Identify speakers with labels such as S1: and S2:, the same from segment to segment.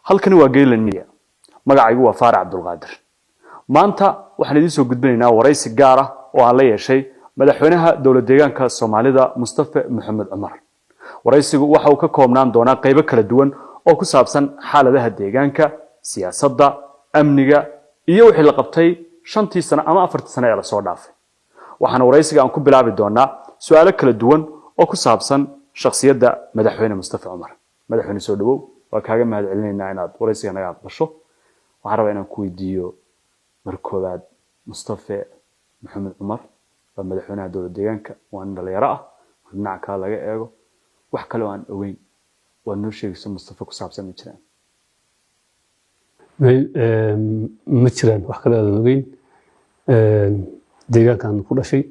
S1: halkani waa Geylan Media magacaygu waa Faarac Abdulqaadir maanta waxaan idin soo gudbinaynaa waraysi gaar ah oo aan la yeeshay madaxweynaha dowlad deegaanka Soomaalida Mustafa Maxamed Cumar waraysigu waxa uu ka koobnaan doonaa qaybo kala duwan oo ku saabsan xaaladaha deegaanka siyaasadda amniga iyo wixii la qabtay 5 sano ama 4 sano ee la soo dhaafay waxaan waraysiga aan ku bilaabi doonaa su'aalo kala duwan oo ku saabsan shakhsiyadda madaxweyne Mustafa Cumar madaxweyne soo dhawow waa kaaga mahadcelinaynaa inaad waraysiga naga aqbasho waxaan rabaa inaan ku weydiiyo markoobaad Mustafa Maxamed Cumar waa madaxweynaha dowlad deegaanka waa nin dhalinyaro ah dhinaca kale laga eego wax kale oo aan ogeyn waa noo sheegayso Mustafa ku saabsan ma jiraan
S2: ma jiraan wax kale oo aan ogeyn deegaankan ku dhashay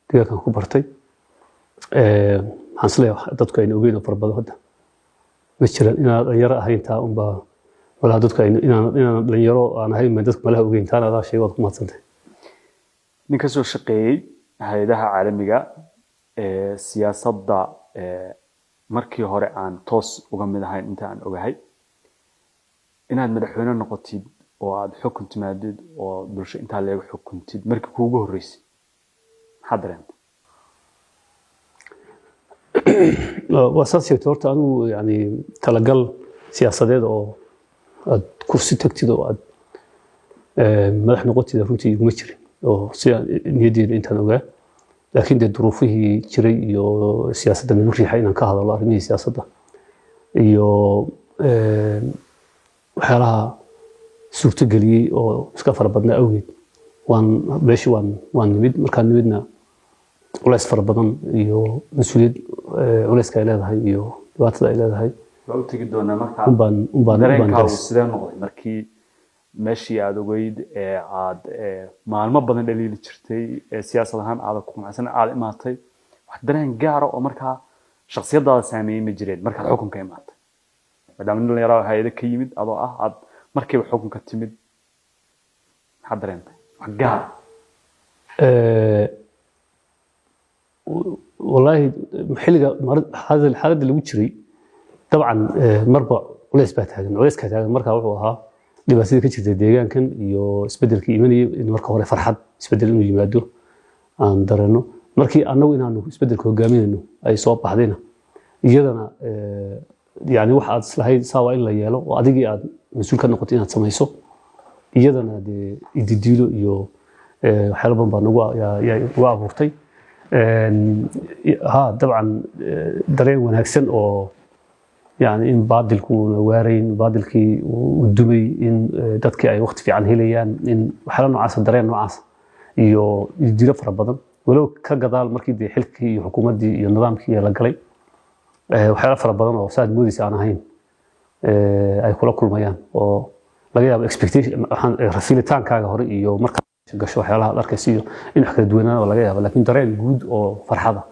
S2: deegaankan ku bartay waxaan isleeyahay dadku ay ogeyn oo farbado hadda ma jiraan inaad dhalinyaro ahayn taa unba wala dadku ay inaan dhalinyaro aan ahayn ma dadku malaha ogeyn taana adaa sheegay waad ku maadsantay
S1: ninka soo shaqeeyay hay'adaha caalamiga siyaasadda markii hore aan toos uga mid ahayn inta aan ogahay inaad madaxweyne noqotid oo aad xukun timaadid oo bulsho inta leeyahay xukuntid markii kuugu horeysay maxaa dareentay
S2: وأساسي تورت أنا يعني تلاقل سياسات أو كرسي تكتيد أو مدح نقطة درونتي مشري أو نيدي أنت نوعه لكن ده ظروفه شري يو سياسة من مريح حين كهذا الله رمي سياسة يو حالها سورة قلي أو سكفر بدنا أوي وان باش وان نمد مكان نمدنا ولا يسفر بدن يو مسؤولية ولا إسكال هذا هاي يو وقت هذا هاي.
S1: لو تجد دونا مركا. درين سيدان نقطة مركي ماشي عاد وجيد عاد مع المبادئ اللي تشرتي سياسة هم عاد كم عشان عاد إماتي واحد درين جارة ومركا شخصية ضال سامي مجرد مركا الحكم كيمات. بدأ من اللي يراه هاي ذا كيمد أضاء عاد مركب الحكم كتمد حد درين واحد جارة.
S2: والله محلقة هذا الحالة اللي وجري طبعا مربع وليس باتها وليس كذا مركها وها اللي بس كذا ديجان كان يو سبدل كيماني إنه مركها ولا فرحة سبدل إنه يمادو عن درنه مركي أنا وين أنا سبدل كوجامين إنه أي صواب بعدين يجدنا يعني واحد سلاهي سوا إلا يالو وأديجي مسؤول كان نقطين هتسميسو يجدنا دي ديلو يو حلبان بنوع يا وعبورتي ها طبعا درين ونهكسن أو يعني إن بعض الكون وارين بعض الكي والدمي إن دتك أي وقت في عن هليان إن حلا نعاس درين نعاس يو يدير فربضن ولو كجدال مركز دي حلكي حكومة دي النظام كي لقلي وحلا فربضن أو ساد مودي سأنا هين أي كل ميان أو لقيا expectation رفيلتان كاجا هوري يو مركز gasho waxyaalaha arkaysiyo in wax kala duwanaan oo laga yaabo laakiin dareen guud oo farxada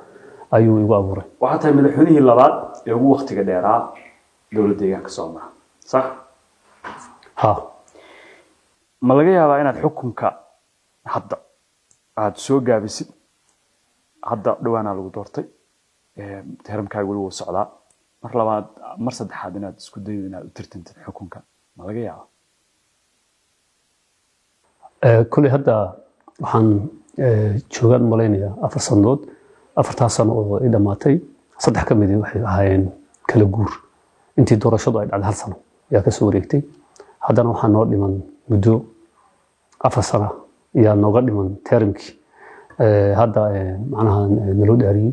S2: ayuu igu abuuray
S1: waxa tahay madaxweynihii labaad ee ugu waqtiga dheeraa dowlad deegaanka Soomaaliya sax
S2: ha
S1: ma laga yaabaa inaad xukunka hadda aad soo gaabisid hadda dhawaana lagu doortay taramkaaga wali wuu socdaa mar labaad mar saddexaad inaad isku daydo inaad u tirtintid xukunka ma laga yaabaa
S2: كل هذا وحن شغال مالينيا أفر صندوق أفر تاسنو إذا ماتي صدق كم يدي واحد هاين كلا جور أنتي دورة شضايد على هالسنة يا كسوريكتي هذا نوع نور لمن بدو أفر سنة يا نوع لمن ترمك هذا معناها نلود أري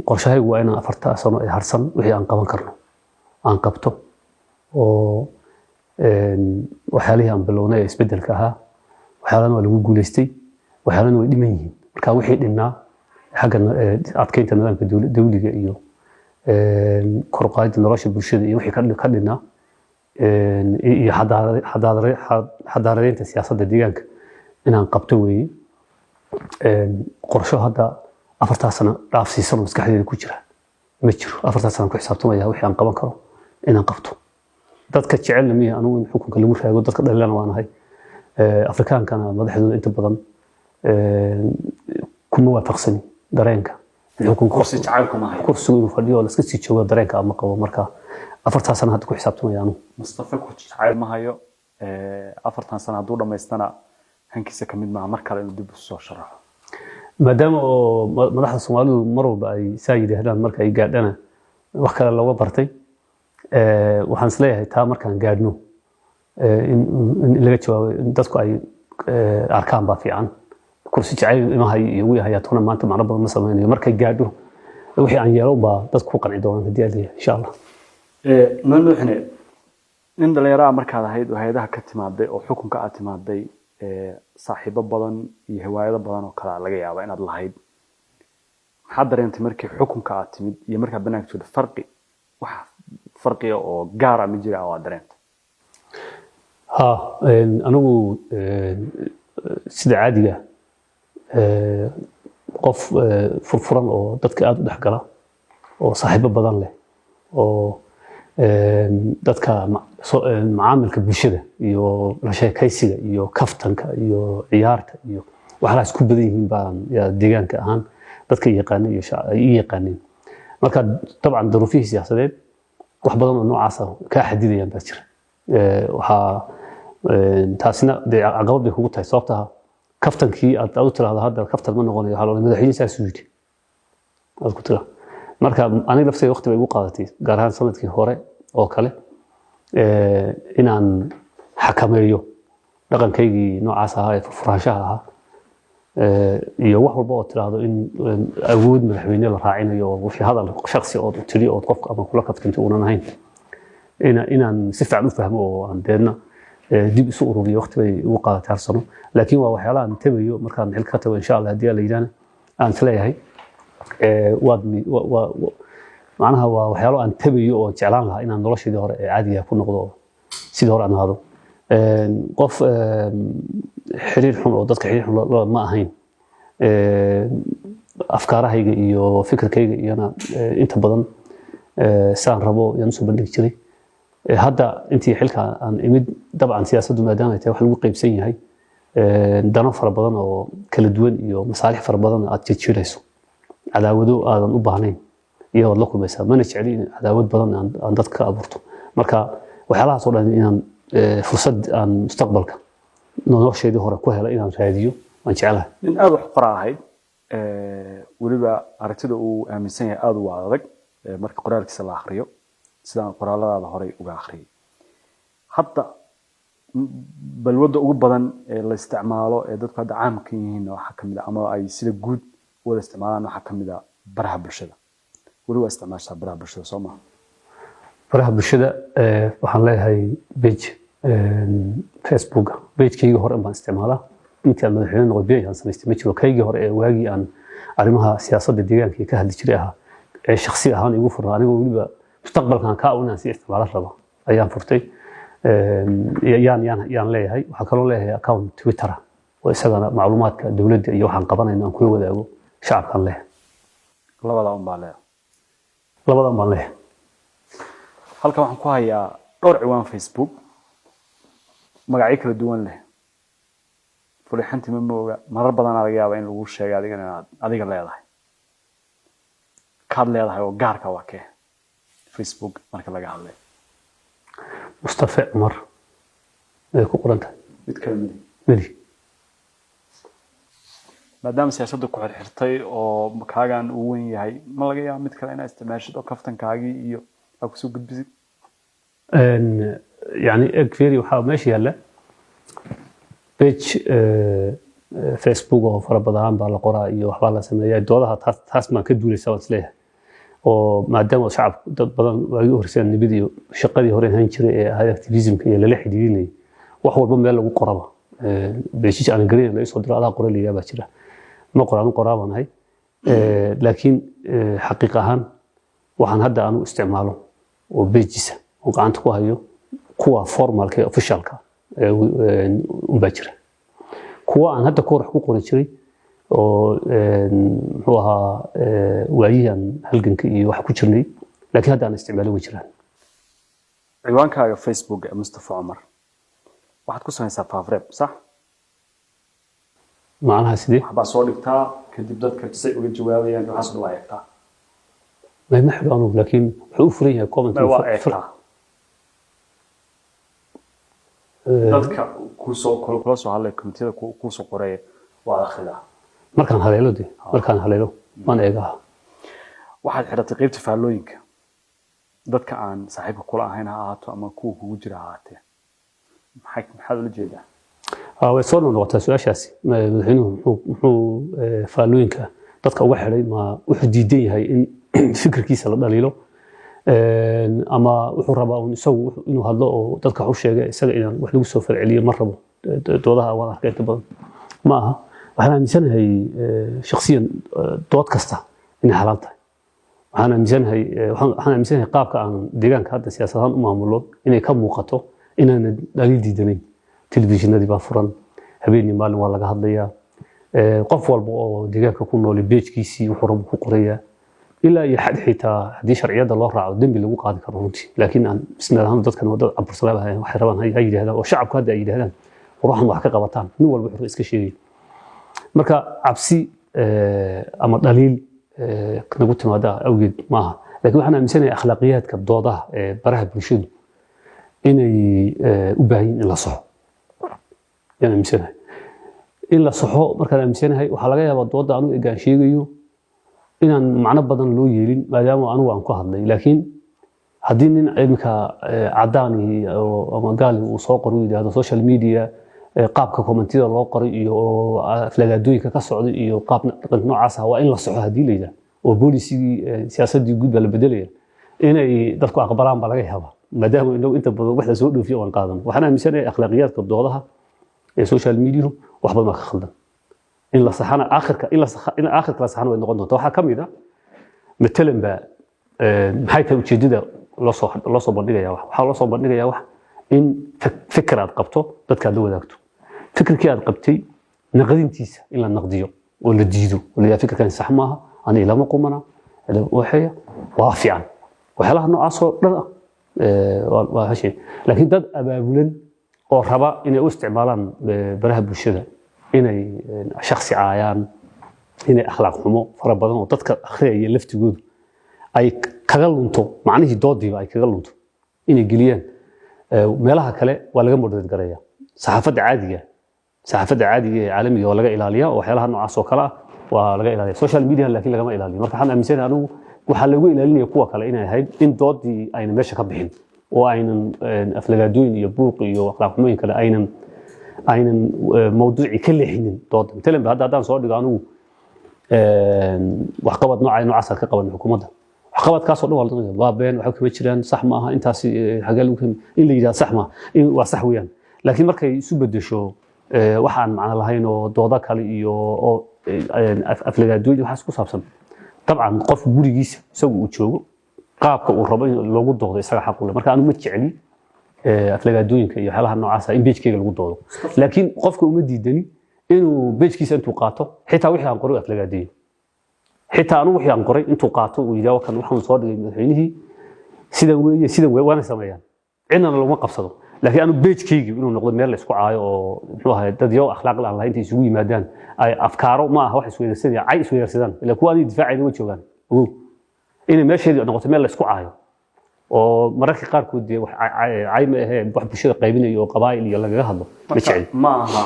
S2: قرشة هاي وأنا أفر تاسنو هالسنة وهي أنقبان كرنا أنقبته و waxyaalaha aan bilownay isbedelka ahaa waxyaalana waa lagu guuleystay waxyaalana way dhiman yihiin marka wixii dhinaa xagga adkeynta nidaamka dawliga iyo kor u qaadida nolosha bulshada iyo wixii ka dhinaa iyo xadaaradeynta siyaasadda deegaanka inaan qabto weeye qorsho hadda 4 sano dhaafsiisan maskaxdeeda ku jira ma jiro 4 sano ku xisaabtamaya wixii aan qaban karo inaan qabto dadka jecel miya anu xukunka lagu raago dadka dhalana waan ahay afrikaankana madaxdooda inta badan kuma waafaqsani dareenka xukunka
S1: kursi jacayl kuma hayo
S2: kursigu inuu fadhiyo la iska sii joogo dareenka ama qabo marka afartaa sano hadda ku xisaabtamayaan
S1: mustafa ku jacayl ma hayo afartan sano hadduu dhamaystana hankiisa ka mid maaha mar kale inuu dib u soo sharaxo
S2: maadaama oo madaxda Soomaalidu mar walba ay saa yiraahdaan marka ay gaadhana wax kale looga bartay waxaan isleeyahay taa markaan gaadhno in laga jawaabo dadku ay arkaan baa fiican kursi jacayl imahay iyo wiyahay toona maanta macna badan ma sameeyo markay gaadho wixii aan yeelo baa dadku ku qanci doonaan hadii ay insha Allah
S1: madaxne nin dhalinyaro markaad ahayd hay'adaha ka timaaday oo xukunka aad timaaday saaxiibo badan iyo hiwaayado badan oo kala laga yaabo inaad lahayd maxaad dareentay markii xukunka aad timid iyo markaa banaanka joogtay farqi oo gaar ah ma jira oo aad dareentay
S2: anigu sida caadiga qof furfuran oo dadka aad u dhaxgala oo saaxiibo badan leh oo dadka macaamilka bulshada iyo la sheekaysiga iyo kaftanka iyo ciyaarta iyo waxa la isku badan yihiin baan deegaanka ahaan dadka yaqaan iyo yaqaanin marka dabcan duruufihi siyaasadeed wax badan oo noocaas ah ka xadidayaan baa jira waxa taasina caqabad bay kugu tahay sababta kaftankii aad u tiraahdo hadda kaftan ma noqonayo waxa loo madaxweynaha saas u yiri aad ku tiraahdo marka aniga lafteeda waqti bay ugu qaadatay gaar ahaan sanadkii hore oo kale inaan xakameeyo dhaqankaygii noocaas ahaa ee furfuraanshaha ahaa iyo wax walba oo tiraahdo in awood madaxweyne la raacinayo wixii hadal shakhsi oo tiri oo qof ama kula kaftanto una ahayn inaan si fiican u fahmo oo aan deedna dib isu ururiyo waqti bay ugu qaadatay hal sano laakiin waa waxyaalaha aan tabayo markaan xil ka tago insha Allah hadii la yiraahdo aan isleeyahay macnaha waa waxyaalo aan tabayo oo jeclaan lahaa inaan nolosheedii hore ee caadiga ku noqdo sidii hore aan ahaado qof xiriir xun oo dadka xiriir xun ma ahayn afkaarahayga iyo fikirkayga iyana inta badan saan rabo yaan soo bandhigi jiray hadda intii xilka aan imid dabcan siyaasaddu maadaama ay tahay wax lagu qaybsan yahay dano fara badan oo kala duwan iyo masaalix fara badan aad jirayso cadaawado aadan u baahnayn iyo la kulmaysaa mana jecli in cadaawad badan aan dadka abuurto marka waxyaalahaas oo dhan inaan fursad aan mustaqbalka nolosheedii hore ku helo inaan raadiyo waan jeclahay
S1: in aad wax qora ahayd waliba aragtida uu aaminsan yahay aad u adag marka qoraalkiisa la akhriyo sidaan qoraalada hore uga akhriyay hadda balwada ugu badan ee la isticmaalo ee dadku hadda caamka yihiin waxa kamid ah ama ay sida guud wada isticmaalaan waxa kamid ah baraha bulshada waliba isticmaasha baraha bulshada Soomaaliya
S2: baraha bulshada waxaan leeyahay page Facebook page-kayga hore baan isticmaalaa inta madaxweyne noqday aan samaystay ma jiro kayga hore ee waagi aan arrimaha siyaasadda deegaanka ka hadli jiray aha ee shakhsi ahaan igu furnaa anigoo waliba mustaqbalkan ka una si isticmaalan raba ayaan furtay yaan leeyahay waxa kale oo leeyahay account Twitter oo isagana macluumaadka dawladda iyo waxaan qabanayna aan ku wadaago shacabkan leeyahay
S1: labada baan leeyahay halkan waxaan ku hayaa dhowr ciwaan Facebook magacyo kala duwan leh furixanti ma mooga marar badan laga yaabaa in lagu sheego adiga leedahay kaad leedahay oo gaarka waa kee Facebook marka laga hadlay
S2: Mustafa Umar ku qoranta
S1: mid kale
S2: midi
S1: maadaama siyaasaddu ku xirxirtay oo kaagan uu weyn yahay ma laga yaabo mid kale inaad isticmaashid oo kaftankaagii iyo aad ku soo gudbisid
S2: يعني اكفيري وحا ماشي هلا بيج فيسبوك oo fara badan baa la qoraa iyo waxba la sameeyaa doodaha taas ma ka duulaysa wad leeyahay oo maadaama shacab dad badan ay u horseedeen nibadii shaqadii hore ahaan jiray ee activism-ka iyo la xidhiidhinay wax walba meel lagu qoraba beeshiis aan gareyn la soo diraa qoraliya baa jira ma qoraabanahay laakiin xaqiiq ahaan waxaan hadda aanu isticmaalo oo beejisa oo gacanta ku hayo kuwa formalka officialka baa jira kuwa aan hadda koorax ku qoran jiray oo muxuu ahaa waayihan halganka iyo wax ku jirnay laakiin hadda aan isticmaalo way jiraan
S1: ciwaankaaga Facebook Mustafa Umar waxaad ku samaysaa faafreeb sax
S2: macnaha sidee
S1: waxba soo dhigtaa kadib dadka si uga jawaabayaan waxaas u waaytaa
S2: ما حلو لكن wuxuu u furan yahay comment
S1: dadka ku soo hadlay committee ku soo qoray waa akhriya
S2: markaan haleelo waan eegaa
S1: waxaad xidhatay qaybta faallooyinka dadka aan saaxiibka kula ahayn ha ahaato ama kuwa kugu jira ha ahaatee maxaad ula jeedaa
S2: way soo noqotay su'aashaasi madaxweynuhu muxuu faallooyinka dadka uga xidhay ma wuxuu diidan yahay in fikirkiisa la dhaliilo ama wuxuu rabaa isagu inuu hadlo oo dadka wax u sheegay isaga inaan wax lagu soo falceliyo ma rabo doodaha waan arkay inta badan ma aha waxaan aaminsanahay shakhsiyan dood kasta inay xalaal tahay waxaan aaminsanahay qaabka aan deegaanka hadda siyaasad ahaan u maamulo inay ka muuqato inaan dhaliil diidanayn telefishinadii baa furan habeenii maalin waa laga hadlayaa qof walba oo deegaanka ku nool beejkiisii wuxuu rabo ku qorayaa ilaa iyo xad xitaa haddii sharciyada loo raaco dembi lagu qaadi karo runtii laakiin aan isnadahan dadkan wadada cabursanaaba waxay rabaan hay yidhaahdaan oo shacabku hadda ay yidhaahdaan ruuxan wax ka qabataan nin walba wuxuu iska sheegay marka cabsi ama dhaliil nagu timaada awgeed maaha laakiin waxaan aaminsanahay akhlaaqiyaadka doodaha ee baraha bulshadu inay u baahan yihiin in la soxo yaan aaminsanahay in la soxo markaan aaminsanahay waxaa laga yaabaa dooda anigu egaan sheegayo inaan macno badan loo yeelin maadaama anigu aan ku hadlay laakiin haddii nin imika cadaani ama gaali uu soo qoro yidhaahdo social media qaabka commentida loo qoray iyo aflagaadooyinka ka socday iyo qaab noocaas ah waa in la soxo haddii la yidhaahdo oo boolisigi siyaasadii guud baa la bedelaya inay dadku aqbalaan baa laga yaabaa maadaama inagu inta badan wax la soo dhoofiyo aan qaadan waxaan aaminsanahay akhlaaqiyaadka doodaha ee social media wax badan ka khaldan in la saxana aakhirka la saxana way noqon doontaa waxa kamid ah matalan ba maxay tahay ujeedada loo soo bandhigaya waxa loo soo bandhigaya wax in fikir aad qabto dadka aad la wadaagto fikirkii aad qabtay naqdintiisa in la naqdiyo oo la diido oo la fikirkan sax maaha ani lama qumana waxaya waa fiican waxyaalaha noocaas oo dhan waa hashay laakiin dad abaabulan oo raba inay u isticmaalaan baraha bulshada inay shakhsi caayaan inay akhlaaq xumo fara badan oo dadka akhriyaya laftigoodu ay kaga lunto macnihii doodiiba ay kaga lunto inay geliyaan meelaha kale waa laga moderate garaya saxaafadda caadiga ee caalamiga waa laga ilaaliyaa oo waxyaalaha noocaas oo kale ah waa laga ilaaliya social media laakiin lagama ilaaliyo marka waxaan aaminsanahay anigu waxaa lagu ilaalinaya kuwa kale inay ahayd in doodii ayna meesha ka bixin oo aynan aflagaadooyin iyo buuq iyo akhlaaq xumooyin kale aynan mawduuci ka leexinin dooda matalan ba haddaan soo dhigo anigu waxqabad noocaas ka qaban xukuumadda waxqabadkaasoo dhan waa been waxa kama jiraan sax ma aha intaas xagaa lagu in la yidhahdo sax ma waa sax weeyaan laakiin markay isu bedesho waxaan macno lahayn oo dooda kale iyo oo aflagaadooyin waxaas ku saabsan dabcan qof gurigiisa isagu uu joogo qaabka uu rabo in loogu doodo isaga xaq u leh marka anigu ma jecli aflagaadooyinka iyo waxyaalaha noocaas ah in beejkeyga lagu doodo laakiin qofka uma diidani inuu beejkiisa intuu qaato xitaa wixii aan qoray aflagaadeeyo xitaa anigu wixii aan qoray intuu qaato uu yidhaahdo kan waxaan soo dhigay madaxweynihii sidan weeye waana sameeyaan cidnana laguma qabsado laakiin anigu beejkeyga inuu noqdo meel la isku caayo oo muxuu ahay dad yow akhlaaq la lahayn intay isugu yimaadaan ay afkaaro ma aha wax isweydaarsadaan cay isweydaarsadaan ilaa kuwa aan difaacayna way joogaan ogow inay meesheedii noqoto meel la isku caayo oo mararka qaarkood dee wax cay ma ahee wax bulshada qaybinayo oo qabaa'il iyo lagaga hadlo ma jecel
S1: ma aha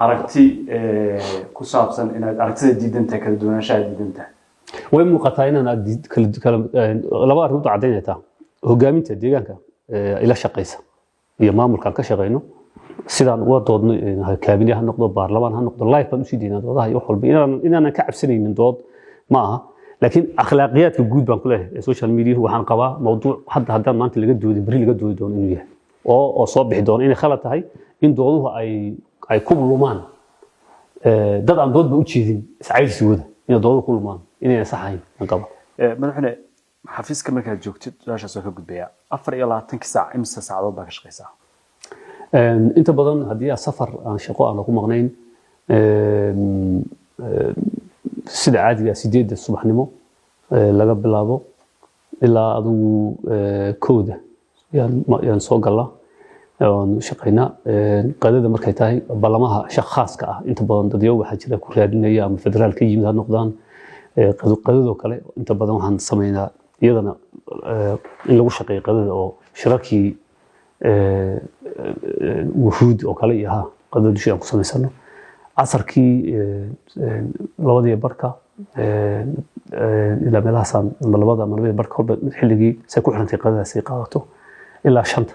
S1: aragti ku saabsan inaad aragtida diidantahay kala duwanaanshaha diidantahay
S2: way muuqataa inaan laba arrimood caddaynaytaa hogaaminta deegaanka ila shaqaysa iyo maamulkaan ka shaqayno sidaan uga doodno kaabine ha noqdo baarlamaan ha noqdo live baan usii daynaa doodaha iyo wax walba inaanan ka cabsanaynin dood ma aha laakiin akhlaaqiyaadka guud baan ku leeyahay social media waxaan qabaa mawduuc haddaan maanta laga doodin beri laga doodi doono inuu yahay oo soo bixi doono inay khalad tahay in dooduhu ay ku lumaan dad aan doodba u jeedin iscayrsigooda inay dooduhu ku lumaan inayna sax ahayn aan qaba
S1: madaxweyne xafiiska markaad joogtid su-aashaas waa ka gudbayaa 24 saac imisa saacadood baa ka shaqaysaa
S2: inta badan haddii aad safar aan shaqo aan ku maqnayn sida caadiga 8 subaxnimo laga bilaabo ilaa adigu 1 yaan soo galaa oon shaqaynaa qadada markay tahay ballamaha khaaska ah inta badan dadyo waxaa jira ku raadinaya ama federaal ka yimid ha noqdaan qadadoo kale inta badan waxaan sameynaa iyadana in lagu shaqeeyo qadada oo shirarkii wufuud oo kale iyo ha qadada dushii aan ku samaysano casarkii labadii barka ilaa meelahaasaan labada ama labadii barka kolba xilligii say ku xirantay qadadaasi qaadato ilaa 5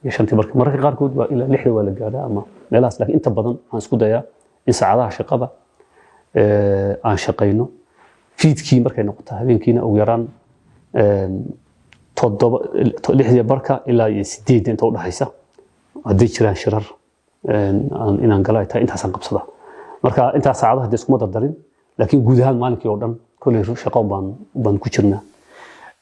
S2: iyo 5 barka mararka qaarkood waa ilaa 6 waa la gaadhaa ama meelahaas laakiin inta badan waxaan isku dayaa in saacadaha shaqada aan shaqayno fiidkii markay noqoto habeenkiina ugu yaraan 6 barka ilaa 8 inta u dhaxaysa haddii jiraan shirar inaan galo ay tahay intaasaan qabsada marka intaas saacadaha hadii isku dardarin laakiin guud ahaan maalinkii oo dhan kulli shaqo baan ku jirnaa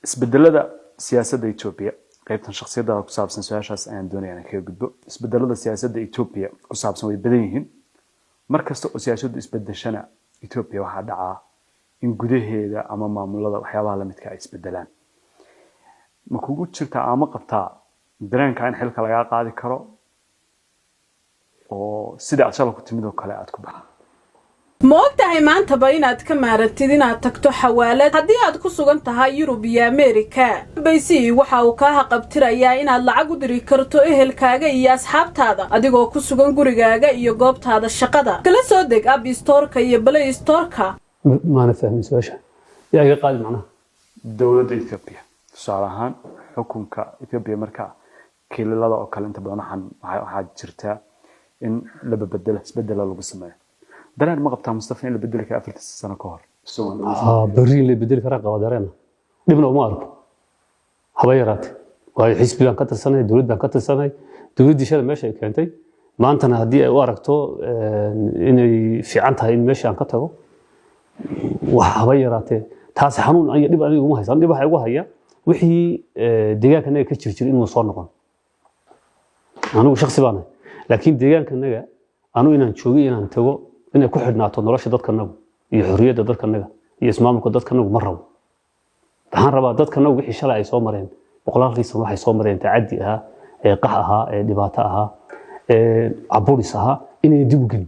S1: isbedelada siyaasadda Ethiopia qaybtan shakhsiyadda ku saabsan su'aashaas ayaan doonayaa inaan kaga gudbo isbedelada siyaasadda Ethiopia ku saabsan way badan yihiin markasta oo siyaasaddu isbedeshana Ethiopia waxa dhacaa in gudaheeda ama maamulada waxyaabaha la midka ay isbedelaan ma kugu jirta ama qabtaa dareenka in xilka laga qaadi karo oo sida asal ku timid oo kale aad ku baxdo
S3: ma ogtahay maantaba inaad ka maarantid inaad tagto xawaalad haddii aad ku sugan tahay Yurub iyo Ameerika baysi waxa uu ka qabtirayaa inaad lacag u diri karto ehelkaaga iyo asxaabtaada adigoo ku sugan gurigaaga iyo goobtaada shaqada kala soo deg App Store-ka iyo Play Store-ka
S2: ma ana fahmin su'aasha yaa iga qaadi macnaha
S1: dawladda Ethiopia saarahan xukunka Ethiopia marka kiilada oo kale inta badan waxa jirta in la bedelo isbedelo lagu sameeyo dareen ma qabtaa Mustafa in la bedeli ka 4 sano ka hor
S2: bari la bedeli kara qaba dareen dibna uma arko haba yaraatay way xisbigan ka tirsanay dawladdan ka tirsanay dawladdii shalay meesha ay keentay maantana hadii ay u aragto inay fiican tahay in meesha aan ka tago waxa haba yaraatay taas xanuun ay dib anigu ma haysan dib waxa igu haya wixii deegaankanaga ka jirjir inuu soo noqon anigu shakhsi baan laakiin deegaankanaga anu inaan joogay inaan tago inay ku xidhnaato nolosha dadkanagu iyo xorriyadda dadkanaga iyo ismaamulka dadkanagu ma rabo waxaan rabaa dadkanagu wixii shalay ay soo mareen boqolaalkiisan waxay soo mareen tacaddi ah qax ahaa dhibaato ahaa caburis ahaa inay dib u gelin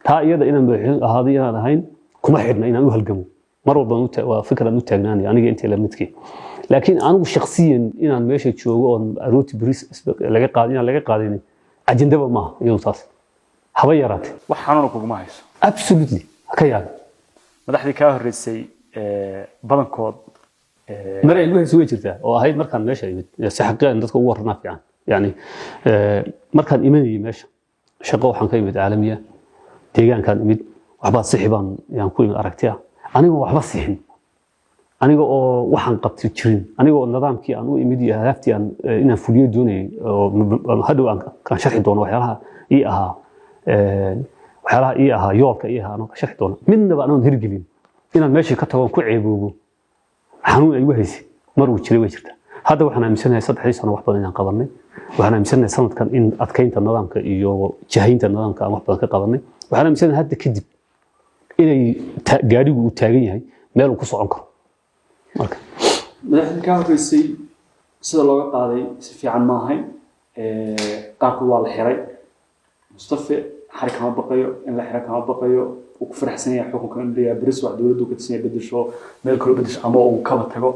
S2: taa iyada inaan ahaadii inaan ahayn kuma xidhna inaan u halgamo mar walba waa fikran u taagnaanay aniga intii la midkii laakiin anigu shakhsiyan inaan meesha joogo oo arooti bris laga qaadin ajandaba ma iyo taas haba yaraatay
S1: wax xanuun kuma hayso
S2: absolutely ka yaab
S1: madaxdii ka horeysay badankood
S2: maray igu hayso way jirtaa oo ahayd markaan meesha imid si xaqiiqan dadka ugu warnaa fiican yani markaan imanayay meesha shaqo waxaan ka imid caalamiya deegaankan imid waxba sixibaan yaan ku imid aragtiya aniga waxba sixin aniga oo waxaan qabtay jirin aniga oo nidaamkii aan u imid iyo hadaaftii aan inaan fuliyo doonayay oo hadhow aan ka sharxi doono waxyaalaha ii ahaa yoolka ii ahaa ka sharxi doono midnaba aan hirgelin inaan meeshii ka tago ku ceeboobo xanuun ay wahaysay mar uu jiray way jirtaa hadda waxaan aaminsanahay 3 sano wax badan inaan qabanay waxaan aaminsanahay sanadkan in adkeynta nidaamka iyo jahaynta nidaamka aan wax badan ka qabanay waxaan aaminsanahay hadda kadib inay gaarigu uu taagan yahay meel uu ku socon karo marka
S1: madaxda ka horeysay sida looga qaaday si fiican ma ahayn qaabku waa la xiray Mustafa xarig kama baqayo in la xiro kama baqayo uu ku faraxsan yahay xukunka in la bris wax dawladdu ka tirsan bedesho meel kale bedesho ama uu ka tago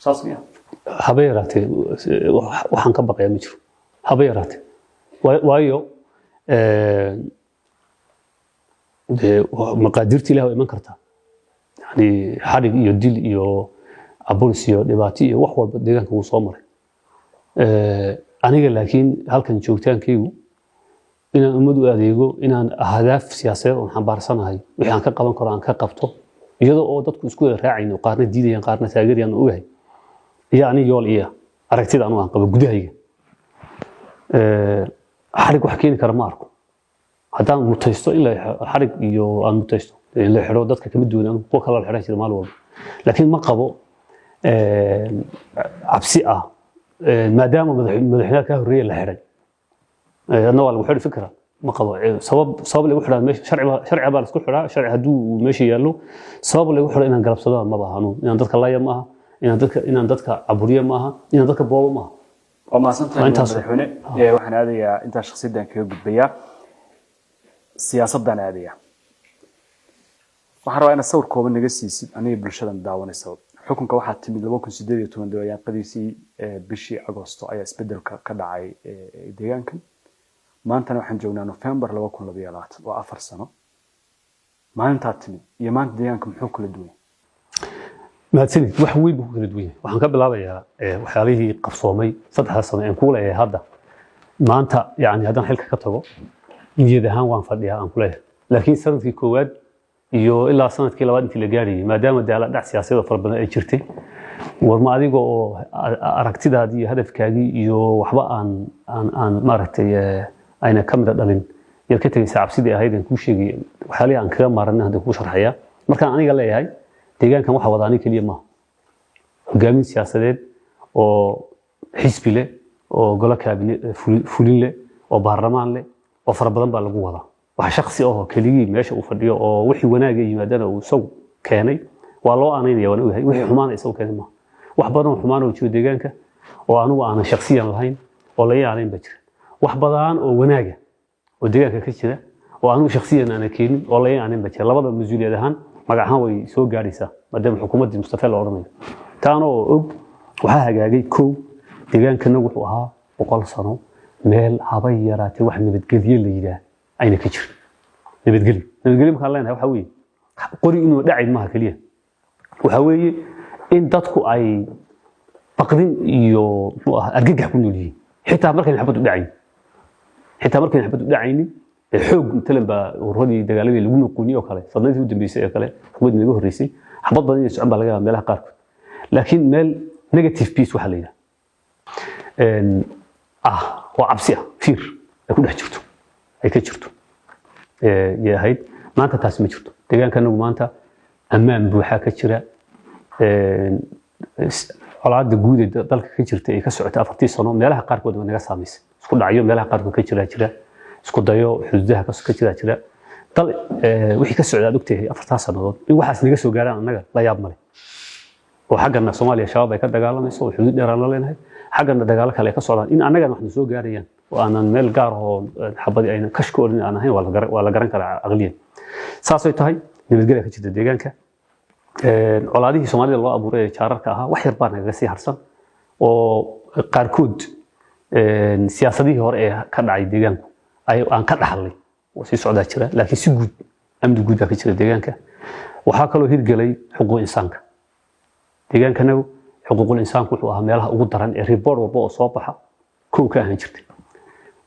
S1: saas miya
S2: haba yaraatay waxaan ka baqayaa ma jiro haba yaraatay waayo maqaadirtii ilaahay iman kartaa yani xarig iyo dil iyo aburis iyo dhibaato iyo wax walba deegaanka uu soo maray aniga laakiin halkan joogtaankaygu inaan ummad u adeego inaan ahdaaf siyaasadeed oo xambaarsanahay wixii aan ka qaban karo aan ka qabto iyadoo oo dadku isku wada raacayno qaarna diidayaan qaarna taageerayaan oo ogahay iyo ani yool iyo aragtida aan qabo gudahayga xarig wax keeni kara ma arko haddaan mutaysto in la xarig iyo aan mutaysto in la xiro dadka kama duwan anigu kuwa kale la xiran jiray maalin walba laakiin ma qabo cabsi ah maadaama madaxweynaha ka horreeyay la xiray أنا والله وحده فكرة ما قضى صواب اللي وحده ماشي شرع بالس كل حدا شرع هدو ماشي يالو صواب اللي وحده إن قلب صدام ما بهانو إن عندك الله يماها إن عندك عبورية ماها إن عندك بابا ماها
S1: وما صنت هنا وحنا هذه أنت شخصيا ده كيو بيا سياسة ده هذه وحنا أنا صور كوب النجس أنا بالشدة داون الصوت xukunka waxaa timid 2018 dabayaaqadiisii bishii Agoosto ayaa isbedelka ka dhacay deegaankan maantana waxaan joognaa November 2022 waa 4 sano maalinta timid iyo maanta deegaanka muxuu kala duwan
S2: mahadsanid wax weyn buu kala duwan waxaan ka bilaabayaa waxyaalihii qabsoomay 3 sano aan ku leeyahay hadda maanta yani haddaan xilka ka tago niyad ahaan waan fadhiyaa aan ku leeyahay laakiin sanadkii koowaad iyo ilaa sanadkii labaad intii la gaarayay maadaama dhac siyaasadeed fara badan ay jirtay warma adiga oo aragtidaadii iyo hadafkaagii iyo waxba aan maaragtay ayna ka mid dhalin yar ka tagay cabsidii ahayd aan ku sheegay waxyaalihi aan kaga maaranay hadda ku sharxaya markaan aniga leeyahay deegaankan waxa wadaani kaliya ma hogaamin siyaasadeed oo xisbi leh oo golo kaabinet fulin leh oo baarlamaan leh oo fara badan baa lagu wadaa wax shakhsi ah oo kaliya meesha uu fadhiyo oo wixii wanaaga yimaadana uu soo keenay waa loo aaneynaya waan ogahay wixii xumaan isoo keenay ma wax badan xumaan oo jiro deegaanka oo anigu aan shakhsiyan lahayn oo la yaaleen bajir wax badan oo wanaaga oo deegaanka ka jira oo anigu shakhsiyan aan keenin oo la yaaleen bajir labada mas'uuliyad ahaan magacan way soo gaaraysaa maadaama xukuumadda Mustafa la oranayo taano og waxa hagaagay koow deegaankana wuxuu ahaa 100 sano meel habay yaraatay wax nabadgelyo la yiraahdo ayna ka jirin nabadgelyo marka leenahay waxa weeye qori inuu dhacay maaha kaliya waxa weeye in dadku ay baqdin iyo argagax ku noolyihiin xitaa markay xabadu dhacaynin xoog inta ba ururada dagaaladii lagu noqoniyo oo kale sanadii u dambeysay ee kale xukuumadda ugu horeysay xabad badan iyo socon baa laga meelaha qaar laakiin meel negative peace waxa la yiraahdo waa cabsi fiir ay ku dhex jirto ay ka jirto yahay maanta taas ma jirto deegaankanagu maanta ammaan buuxa ka jira colaadda guud ee dalka ka jirta ee ka socota 4 sano meelaha qaar kood naga saameysay isku dhacyo meelaha qaar kood ka jira isku dayo xuduudaha ka jira dal wixii ka socda ogtahay 4 sanadood in waxaas naga soo gaaraan anaga la yaab male oo xaggana Soomaaliya shabaab ay ka dagaalamayso oo xuduud dheer aan la leenahay xaggana dagaal kale ka socdaan in anaga wax soo gaarayaan oo aanan meel gaar oo xabadi ayna kashkoorin aan ahayn waa la garan karaa aqliyan saasay tahay nabadgelyo ka jirta deegaanka colaadihii Soomaalida loo abuuray jaararka ahaa wax yar baan naga sii harsan oo qaarkood siyaasadihii hore ee ka dhacay deegaanku ay aan ka dhaxlay oo si socda jira laakiin si guud amni guud ka jira deegaanka waxa kale oo hirgalay xuquuq insaanka deegaankana xuquuqul insaanku wuxuu ahaa meelaha ugu daran ee report walba oo soo baxa koow ka ahaan jirtay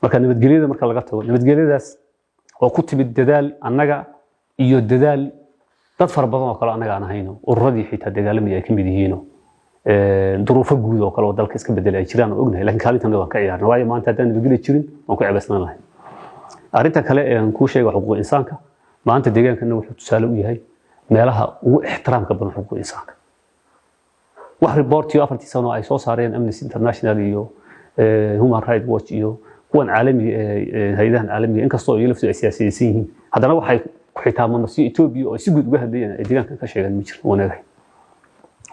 S2: marka nabadgelyada marka laga tago nabadgelyadaas oo ku timid dadaal annaga iyo dadaal dad fara badan oo kale annaga aan hayno ururadii xitaa dagaalamay ay ka mid yihiin duruufo guud oo kale oo dalka iska bedelay ay jiraan oo ognahay laakiin kaalintan waan ka ciyaarnaa waayo maanta haddaan nabadgelyo jirin waan ku ceebasnaan lahayn arrinta kale ee aan ku sheego xuquuq insaanka maanta deegaankana wuxuu tusaale u yahay meelaha ugu ixtiraamka badan xuquuq insaanka wax report iyo 4 sano ay soo saareen Amnesty International iyo Human Rights Watch iyo kuwan caalami hay'adahan caalamiga inkastoo ay laftu siyaasiyiin yihiin haddana waxay ku xitaamaan si Ethiopia oo si guud uga hadlayaan ay deegaanka ka sheegan ma jiro wanaagay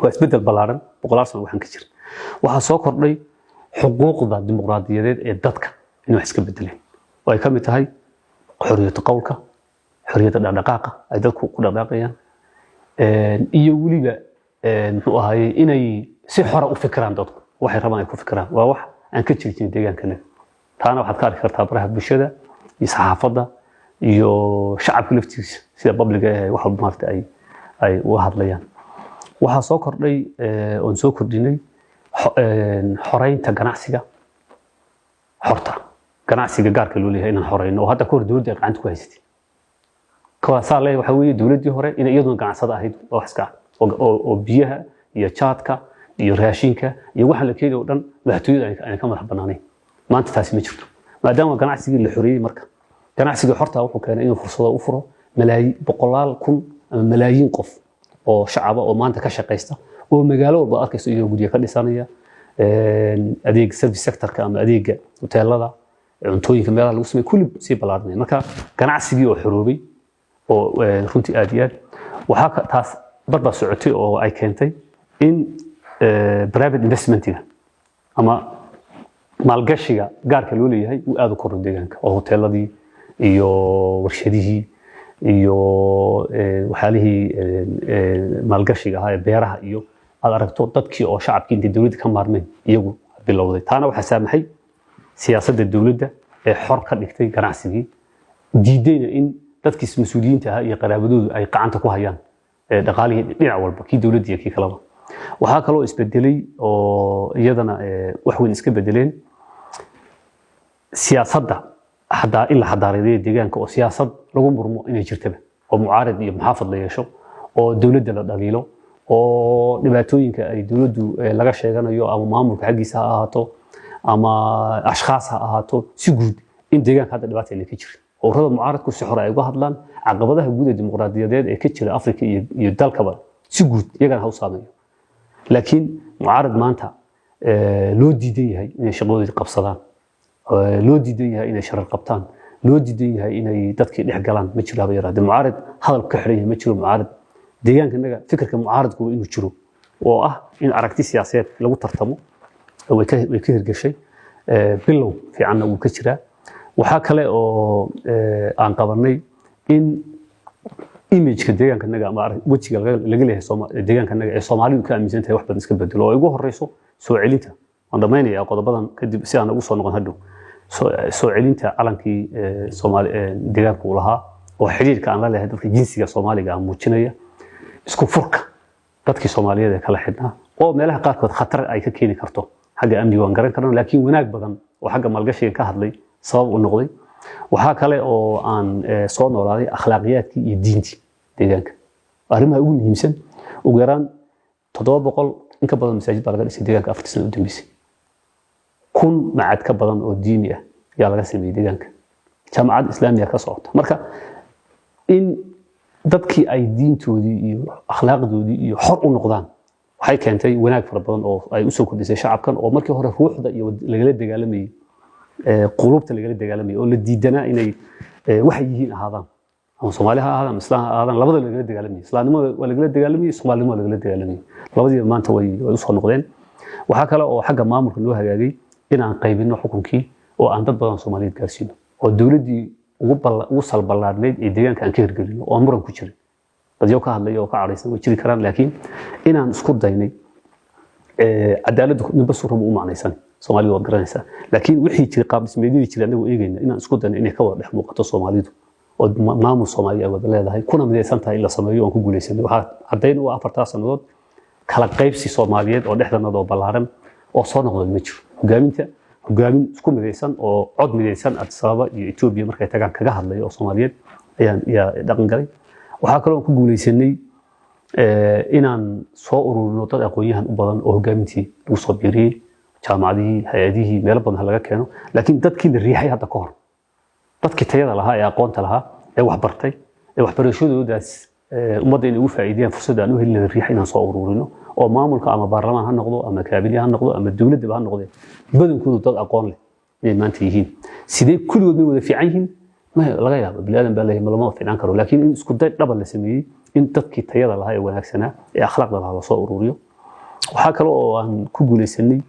S2: waa isbedel ballaaran 100 sano waxaan ka jira waxa soo kordhay xuquuqda dimuqraadiyadeed ee dadka in wax iska bedeleen oo ay ka mid tahay xorriyadda qowlka xorriyadda dhaqdhaqaaqa ay dadku ku dhaqaaqayaan iyo waliba muxuu ahaayay inay si xor u fikiraan dadku waxay rabaan ay ku fikiraan waa wax aan ka jirin deegaankana taana waxaad ka arki kartaa baraha bulshada iyo saxaafadda iyo shacabka laftiisa sida public ee wax walba maarta ay u hadlayaan waxa soo kordhay oo soo kordhinay xoreynta ganacsiga xorta ganacsiga gaarka loo leeyahay inaan xoreyno oo hadda kor dawladda gacanta ku haysatay kawaasa leeyahay waxa weeye dawladdii hore in iyadoo ganacsada ahayd oo iska oo biyaha iyo jaadka iyo raashinka iyo waxa la keenay oo dhan madaxtooyada ay ka madax banaanay maanta taasi ma jirto maadaama ganacsigii la xoreeyay marka ganacsiga xorta wuxuu keenay inuu fursado u furo malaayiin boqolaal kun ama malaayiin qof oo shacab oo maanta ka shaqeysta oo magaalo walba arkayso iyo guriga ka dhisanaya adeeg service sector-ka ama adeega hoteelada cuntooyinka meelaha lagu sameeyo kulli si ballaaran marka ganacsigii oo xoroobay oo runtii aad iyo aad waxa taas barba socotay oo ay keentay in private investment-ga ama maalgashiga gaarka loo leeyahay uu aad u kordho deegaanka oo hoteeladii iyo warshadihii iyo waxyaalihii maalgashiga ahaa ee beeraha iyo aad aragto dadkii oo shacabkii inta dawladda ka maarmeen iyagu bilowday taana waxa saamaxay siyaasadda dawladda ee xor ka dhigtay ganacsigii diidayna in dadkii mas'uuliyiinta ah iyo qaraabadoodu ay gacanta ku hayaan dhaqaalihii dhinac walba kii dawladda iyo kii kalaba waxaa kaloo isbedelay oo iyadana wax weyn iska bedeleen siyaasadda hadaa in la xadaareeyo deegaanka oo siyaasad lagu murmo inay jirtaba oo mucaarid iyo muxaafad la yeesho oo dawladda la dhaliilo oo dhibaatooyinka ay dawladdu laga sheeganayo ama maamulka xaqiisa ha ahaato ama ashxaas ha ahaato si guud in deegaanka hadda dhibaato ay ka jirto ururada mucaaradku si xor ay uga hadlaan caqabadaha guud ee dimuqraadiyadeed ee ka jira Afrika iyo dalkaba si guud iyagana ha u saameeyo laakiin mucaarad maanta loo diidan yahay inay shaqadooda qabsadaan loo diidan yahay inay sharar qabtaan loo diidan yahay inay dadkii dhex galaan ma jiro haba yaraatee mucaarid hadal ka xiran yahay ma jiro mucaarid deegaankanaga fikirka mucaaradku inuu jiro oo ah in aragti siyaasadeed lagu tartamo way ka hirgashay bilow fiicanna uu ka jiraa waxaa kale oo aan qabanay in image-ka deegaankanaga ama wajiga laga leeyahay deegaankanaga ee Soomaalidu ka aaminsan tahay wax badan iska bedelo oo ugu horeyso soo celinta aan dhameynaya qodobadan kadib si aan ugu soo noqon hadhow soo celinta calankii Soomaali deegaanka uu lahaa oo xiriirka aan la leeyahay dadka jinsiga Soomaaliga aan muujinaya isku furka dadkii Soomaaliyeed ee kala xidhnaa oo meelaha qaarkood khatar ay ka keeni karto xagga amniga waan garan karnaa laakiin wanaag badan oo xagga maalgashiga ka hadlay sabab u noqday waxaa kale oo aan soo noolaaday akhlaaqiyadkii iyo diintii deegaanka arrimaha ugu muhiimsan ugu yaraan 700 in ka badan masaajid baa laga dhisay deegaanka 4 sano u dambeysay 1000 macad ka badan oo diini ah ayaa laga sameeyay deegaanka jaamacad islaamiga ka socota marka in dadkii ay diintoodii iyo akhlaaqdoodii iyo xor u noqdaan waxay keentay wanaag fara badan oo ay u soo kordhisay shacabkan oo markii hore ruuxda iyo lagala dagaalamayay qulubta lagala dagaalamay oo la diidanaa inay waxay yihiin ahaadaan ama Soomaaliha ahaadaan Islaam ahaadaan labada lagala dagaalamay Islaamnimada waa lagala dagaalamay Soomaalinimada lagala dagaalamay labadii maanta way u soo noqdeen waxa kale oo xagga maamulka loo hagaagay in aan qaybino xukunkii oo aan dad badan Soomaaliyeed gaarsiino oo dawladdii ugu salbalaadneyd ee deegaanka aan ka hirgelino oo muran ku jiray dadyo ka hadlay oo ka careysan way jiri karaan laakiin in aan isku daynay cadaaladdu ninba suurmo u macnaysan Soomaalidu waa garanaysaa laakiin wixii jiray qaab dhismeedii jiray anagu eegayna inaan isku dayno inay ka wada dhex muuqato Soomaalidu oo maamul Soomaali ay wada leedahay kuna midaysan tahay in la sameeyo oo ku guuleysanay waxa cadeyn u 4 sanadood kala qaybsi Soomaaliyeed oo dhexdanada oo balaaran oo soo noqday ma jiro hogaamin isku midaysan oo cod midaysan Addis Ababa iyo Ethiopia markay tagaan kaga hadlay oo Soomaaliyeed ayaan dhaqan galay waxa kale oo ku guuleysanay inaan soo ururino dad aqoon-yahan u badan oo hogaamintii lagu soo biiriyay jaamacadihii hay'adihii meelo badan laga keeno laakiin dadkii la riixay hadda ka hor dadkii tayada lahaa ee aqoonta lahaa ee wax bartay ee waxbarashadoodaas ummadda inay u faa'iideeyaan fursad aan u helin la riixay inaan soo ururino oo maamulka ama baarlamaan ha noqdo ama kaabiniye ha noqdo ama dawladda ha noqdo badankoodu dad aqoon leh ay maanta yihiin sidee kulligood ma wada fiican yihiin ma laga yaabo bilaadan baa leeyahay malama fiican karo laakiin in isku day dhab la sameeyay in dadkii tayada lahaa ee wanaagsanaa ee akhlaaqda lahaa la soo ururiyo waxa kale oo aan ku guuleysanay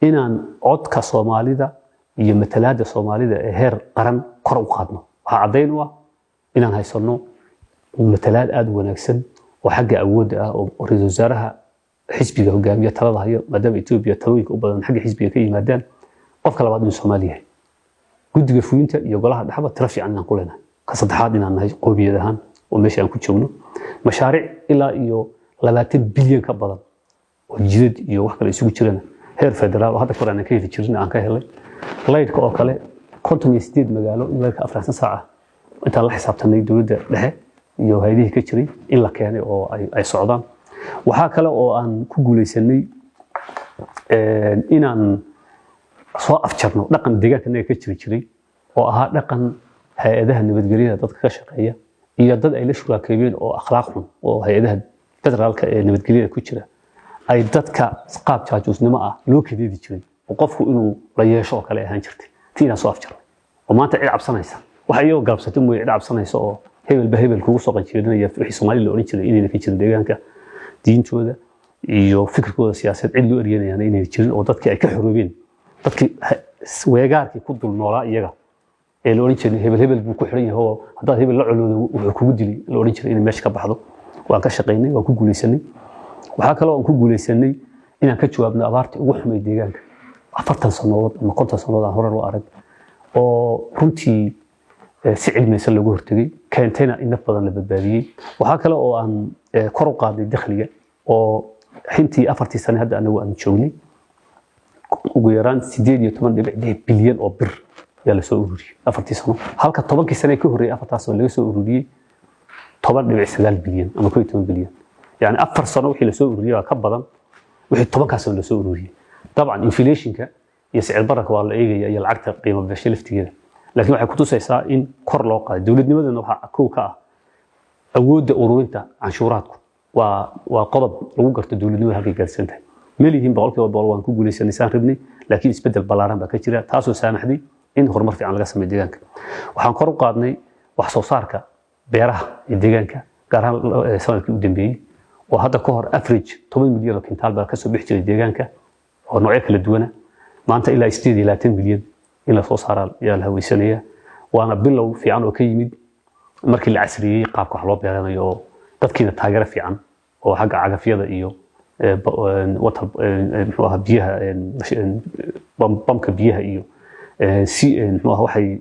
S2: inaan codka Soomaalida iyo matalaadda Soomaalida ee heer qaran kor u qaadno waxa cadeyn u ah inaan haysano matalaad aad wanaagsan oo xagga awoodda ah oo ra'iisul wasaaraha xisbiga hogaamiya talada hayo maadaama Ethiopia talooyinka u badan xagga xisbiga ka yimaadaan qofka labaad in Soomaaliya guddiga fulinta iyo golaha dhaxba tira fiican aan ku leenahay ka saddexaad inaan nahay qoomiyad ahaan oo meesha aan ku joogno mashaariic ilaa iyo 20 bilyan ka badan oo jidad iyo wax kale isugu jiraan heer federaal oo hadda koraan ka heli jirin aan ka helay laydka oo kale 58 magaalo in laydka 4 saac inta la xisaabtanay dawladda dhexe iyo hay'adaha ka jiray in la keenay oo ay socdaan waxa kale oo aan ku guuleysanay inaan soo afjarno dhaqan deegaankana ka jiray oo ahaa dhaqan hay'adaha nabadgelyada dadka ka shaqeeya iyo dad ay la shuraakeeyeen oo akhlaaq xun oo hay'adaha federaalka ee nabadgelyada ku jira ay dadka qaab jaajuusnimo ah loo kadeedi jiray oo qofku inuu la yeesho oo kale ahaan jirtay tiina soo afjarno oo maanta cid cabsanaysa waxa iyo galabsatay mooy cid cabsanaysa oo hebel kugu soo qanjirinaya wixii Soomaali la oran jiray inay ka jirin deegaanka diintooda iyo fikirkooda siyaasadeed cid loo eryanayaan inay jirin oo dadkii ay ka xoroobeen dadkii weegaarkii ku dul noolaa iyaga ee la oran jiray hebel buu ku xiran yahay oo haddaad hebel la culoodo wuxuu kugu dilay la oran jiray in meesha ka baxdo waan ka shaqeynay waan ku guuleysanay waxaa kale oo aan ku guuleysanay inaan ka jawaabno abaartii ugu xumay deegaanka 40 sanadood ama 50 sanadood aan hore loo arag oo runtii si cilmiyeysan looga hortagay keentayna in naf badan la badbaadiyey waxaa kale oo aan kor u qaaday dakhliga oo xintii 4 sano hadda anagu aan joognay ugu yaraan 18.2 bilyan oo bir yaa la soo ururiyay 4 sano halka 10 sano ka horeeyay 4 sano laga soo ururiyay 10.9 bilyan ama 12 bilyan يعني 4 sano wixii la soo ururiyay ka badan wixii 10 sano la soo ururiyay طبعا inflationka iyo sicir bararka waa la eegaya iyo lacagta qiimo beesha laftigeeda laakiin waxay ku tusaysaa in kor loo qaado dawladnimadana waxa koow ka ah awoodda ururinta canshuuraadku waa qodob lagu garto dawladnimada halkay gaarsan tahay melihiin boqolkiiba boqol waan ku guuleysanaysan rabnay laakiin isbedel ballaaran baa ka jira taasoo saamaxday in horumar fiican laga sameeyo deegaanka waxaan kor u qaadnay wax soo saarka beeraha ee deegaanka gaar ahaan sanadkii u dambeeyay oo hadda ka hor average 10 milyan oo kintaal baa ka soo bixi jiray deegaanka oo noocyo kala duwan maanta ilaa 28 milyan in la soo saaraa yaa la haweysanaya waana bilow fiican oo ka yimid markii la casriyay qaabka wax loo beeranayo oo dadkiina taageero fiican oo xagga cagafyada iyo water muxuu ahaa biyaha bamka biyaha iyo si muxuu ahaa waxay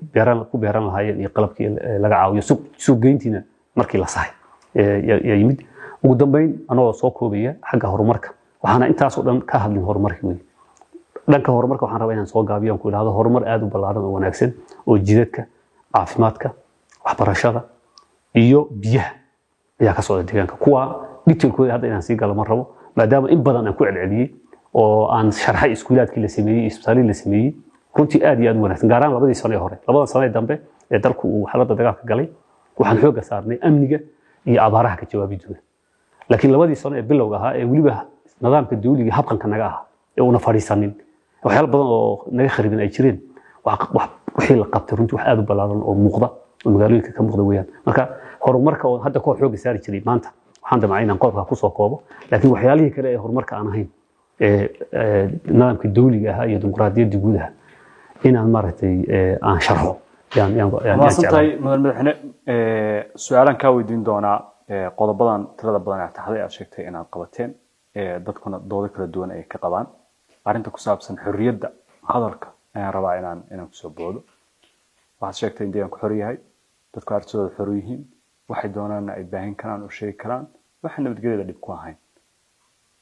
S2: ku beeran lahaayeen iyo qalabkii laga caawiyo suuq geyntiina markii la sahay yaa yimid ugu dambeyn anoo soo koobaya xagga horumarka waxaana intaas oo dhan ka hadlin horumarkii weey dhanka horumarka waxaan rabaa inaan soo gaabiyo aan ku ilaahdo horumar aad u ballaaran oo wanaagsan oo jidadka caafimaadka waxbarashada iyo biyaha ayaa ka socda deegaanka kuwa detailkooda hadda inaan sii galo ma rabo maadaama in badan aan ku celceliyay oo aan sharxay iskuulaadkii la sameeyay isbitaalada la sameeyay runtii aad iyo aad u wanaagsan gaar ahaan labadii sano ee hore labada sano ee dambe ee dalku uu xaaladda dagaalka galay waxaan xoogga saarnay amniga iyo abaaraha ka jawaabidooda laakiin labadii sano ee bilowga ahaa ee weliba nidaamka dawliga habqanka naga ah ee una fadhiisanin waxyaalo badan oo naga kharibin ay jireen wixii la qabtay runtii wax aad u ballaaran oo muuqda oo magaalooyinka ka muuqda weeyaan marka horumarka oo hadda kor xoogga saari jiray maanta waxaan damcay inaan qodobka ku soo koobo laakiin waxyaalihii kale ee horumarka aan ahayn nidaamka dawliga ah iyo dimuqraadiyadda guud ah inaan maaragtay aan sharxo
S1: maasantahay mudan madaxne su-aalaan kaa weydiin doonaa qodobadan tirada badan ee taxday aad sheegtay inaad qabateen dadkuna doodo kala duwan ay ka qabaan arrinta ku saabsan xorriyadda hadalka ayaan rabaa inaan kusoo boodo waxaad sheegtay in deegaanku xor yahay dadku aragtidooda xor yihiin waxay doonaanna ay baahin karaan oo sheegi karaan waxa nabadgelyada dhib ku ahayn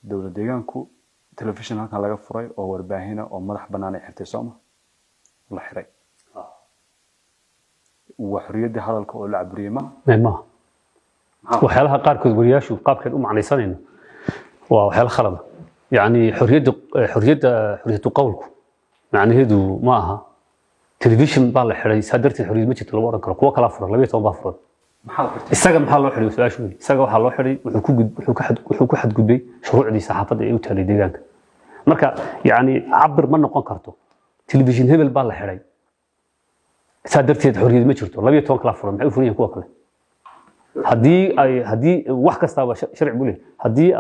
S1: dowlad deegaanku telefishin halkan laga furay oo warbaahina oo madax bannaan ay xirtay sooma la xiray waa xorriyadda hadalka oo la caburiyey
S2: ma waxyaalaha qaarkood wariyaashu qaabkeen u macnaysanayno waa waxyaalo khalada يعني حرية قولكم معناheedu ma aha television baa la xiray sadartii xoriyad ma jirto laba oran karo kuwa kala furan 12 baa furan isaga maxaa loo xiray su'aashu isaga waxa loo xiray wuxuu ku xadgudbay shuruucdii saxaafadda ee u taalay deegaanka marka yani cabir ma noqon karto television hebel baa la xiray sadartii xoriyad ma jirto 12 kala furan maxay u furan kuwa kale hadii wax kasta sharci buu leeyahay hadii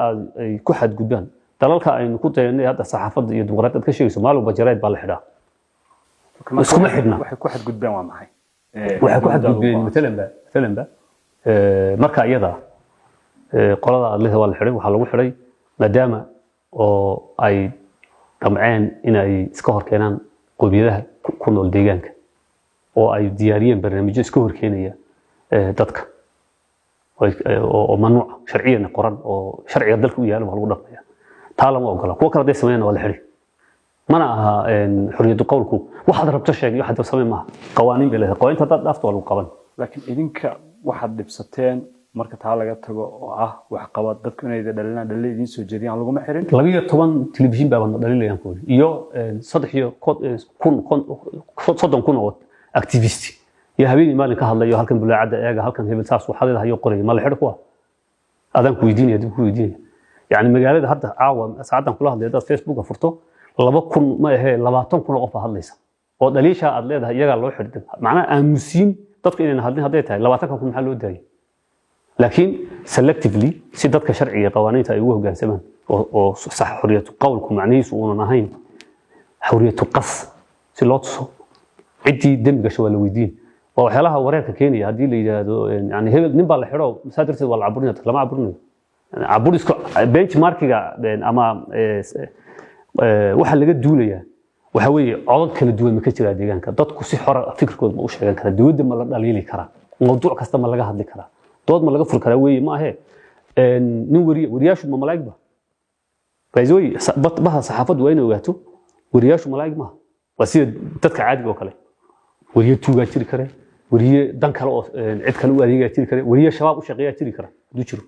S2: ay ku xadgudbaan dalalka aynu ku dayanay hadda saxaafadda iyo dimuqraadiyadda ka sheegayso maalin bajareed baa la xidhaa iskuma xidhna
S1: waxay ku xadgudbeen waa maxay
S2: waxay ku xadgudbeen مثلا marka iyada qolada adlada waa la xidhay waxa lagu xidhay maadaama oo ay damceen in ay iska hor keenaan qoomiyadaha ku nool deegaanka oo ay diyaariyeen barnaamijyo iska hor keenaya dadka oo mamnuuc sharciyan qoran oo sharciga dalka u yaala lagu dhaqmaya taala ma ogola kuwa kale sameeyana waa la xiri mana aha xorriyadu qowlku waxaad rabto sheegay waxaad sameey ma qawaaniin bay leedahay qawaaniinta dad dhaafto waa lagu qaban
S1: laakiin idinka waxaad dhibsateen marka taa laga tago oo ah wax qabad dadku inay dhalin idin soo jeediyaan lagu ma xirin
S2: 12 television baa wada dhalilayaan ku iyo 3 oo activist يا هبيني مالك هذا يو هلكن بلا عدا ايغا هلكن هبل ساس waxaad hayo qoray ma la xidho kuwa adan ku weydiinaya dib ku weydiinaya yani magaalada hadda caawa saacadan kula hadlay dad Facebook furto 2000 ma ahe 20 kun qof hadlaysa oo dhaliisha aad leedahay iyaga loo xidhay macnaha aamusiin dadka inay hadlin haday tahay 20 kun maxaa loo daayay laakiin selectively si dadka sharciga qawaaniinta ay ugu hoggaansamaan oo sax xorriyadu qowlku macnihiisu uu ahayn xorriyadu qas si loo tuso cidii dambiga soo la weydiin waxyaalaha wareerka Kenya hadii la yiraahdo yani hebel nin baa la xiro masaadirta wala caburina lama caburinayo caburisku benchmarkiga ama waxa laga duulaya waxa weeye codad kala duwan ma ka jira deegaanka dadku si xor ah fikirkooda ma u sheegan kara dawladda ma la dhaliili kara mowduuc kasta ma laga hadli kara dood ma laga fur kara weeye ma ahe nin wariyaashu ma malaa'ig ba bayzooy baha saxaafadu waa inay ogaato wariyaashu malaa'ig ma waa sida dadka caadiga oo kale wariye tuugaa jiri kare wariye dan kale oo cid kale u adeegaa jiri kare wariye shabaab u shaqeeyaa jiri kara haduu jiro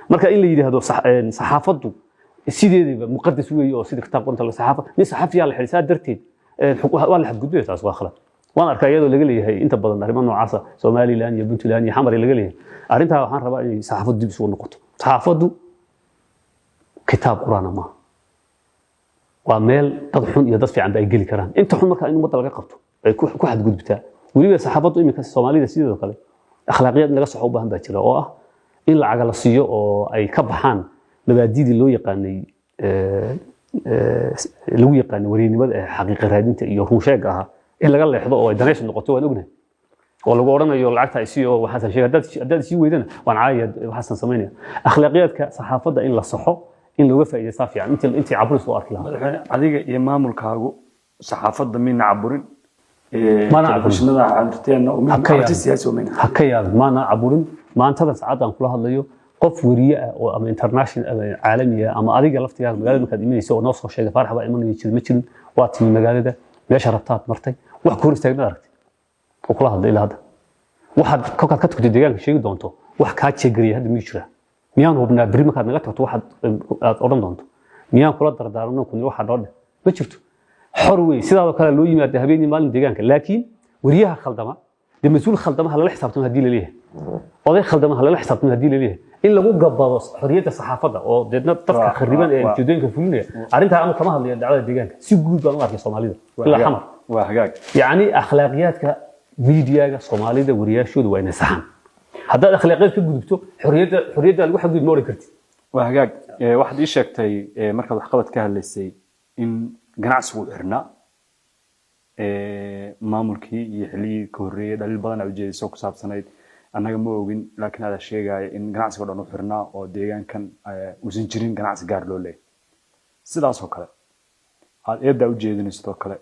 S2: marka in la yiraahdo saxaafadu sideedaba muqaddas weeye oo sida kitaab qonta la saxaafa nin saxaafiya la xirisaa darteed waa la xadgudbay taas waa khalad waan arkaa iyadoo laga leeyahay inta badan arrimo noocaas ah Soomaaliland iyo Puntland iyo Xamar laga leeyahay arintaa waxaan rabaa in saxaafadu dib isugu noqoto saxaafadu kitaab quraan ma waa meel dad xun iyo dad fiican bay geli karaan inta xun marka in umada laga qabto ay ku xadgudubtaa waliba saxaafadu imika Soomaalida sidoo kale akhlaaqiyad laga soo u baahan baa jira oo ah in lacag la siiyo oo ay ka baxaan mabaadi'dii loo yaqaanay lagu yaqaanay wariinimada xaqiiqo raadinta iyo run sheeg ah in laga leexdo oo ay daneys noqoto waan ognahay oo lagu oranayo lacagta ay siiyo waxaan sheegay dad si weydana waan caayad waxaan sameynaa akhlaaqiyadka saxaafada in la saxo in looga faa'iideysto fiican intii caburis loo arki lahaa
S1: adiga iyo maamulkaagu saxaafada min caburin
S2: mana caburinada
S1: cadirteena oo min siyaasi oo min
S2: hakayad mana caburin maantada saacadaan kula hadlayo qof wariye ah oo ama international caalami ah ama adiga laftigaaga magaalada markaad imanayso oo noo soo sheegay farx baa imanayay jir ma jirin waa tii magaalada meesha rabtaad martay wax ku hor istaagna aragtay oo kula hadlay ilaa hadda waxaad ka tagtay deegaanka sheegi doonto wax ka jeegriya hadda ma jira miyaan hubnaa bari markaad naga tagto waxaad oran doonto miyaan kula dardaarno kun waxa dhoodhe ma jirto xor weey sidaas kale loo yimaado habeenii maalin deegaanka laakiin wariyaha khaldama de mas'uul khaldama la xisaabtamo hadii la leeyahay oday khaldama la xisaabtamo hadii la leeyahay in lagu gabado xorriyadda saxaafadda oo deedna dadka khariban ee ujeedooyinka fulinaya arinta aan kama hadlayo dacwada deegaanka si guud baan u arkay Soomaalida ilaa xamar
S1: waa hagaag
S2: yaani akhlaaqiyadka miidiyaga Soomaalida wariyaashoodu waa inay saxan hadda akhlaaqiyad ka gudubto xorriyadda lagu xadgudub ma oran kartid
S1: waa hagaag waxaad ii sheegtay markaad wax qabad ka hadlaysay in ganacsigu xirna maamulkii iyo xilligii ka horreeyay dalil badan ay ujeedisoo ku saabsanayd annaga ma ogin laakiin aad sheegaya in ganacsiga dhan u xirnaa oo deegaankan uusan jirin ganacsi gaar loo leeyahay sidaas oo kale aad eedda u jeedinayso sidoo kale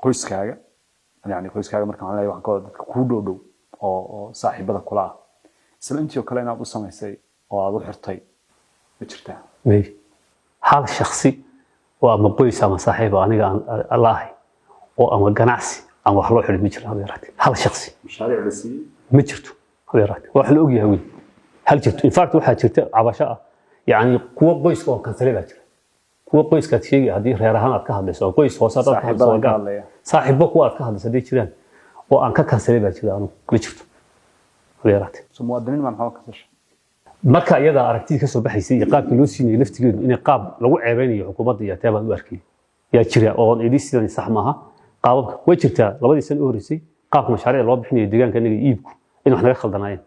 S1: qoyskaaga yani qoyskaaga markaan leeyahay waxaan ka wada dadka ku dhow oo saaxiibada kula ah isla intii oo kale inaad u samaysay oo aad u xirtay ma jirtaa
S2: may hal shakhsi oo ama qoys ama saaxiib aniga Allah ahay oo ama ganacsi ama wax loo xidhay ma jiro hal shakhsi
S1: mashaariic la siiyay
S2: ma jirto هذا واحد لو يهوي هل جرت إن فاكت واحد جرت عباشة يعني قوة بويس كون كنسلي باكر قوة بويس كتشيء هذه رهان أتكهد بس أو بويس هو صار صاحب بقوة أتكهد بس هذه كذا وأن كنسلي باكر أنا بجرت هذا
S1: مؤذنين ما نحاول كسر
S2: marka iyada aragtida ka soo baxaysay qaabka loo siinay laftigeedu in qaab lagu ceebeynayo xukuumadda iyo taaba u arkay yaa jira oo idin sidaan sax maaha qaababka way jirtaa labadii sano oo horeysay qaabka mashaariic loo bixinayo deegaanka aniga iibku in wax naga khaldanaayeen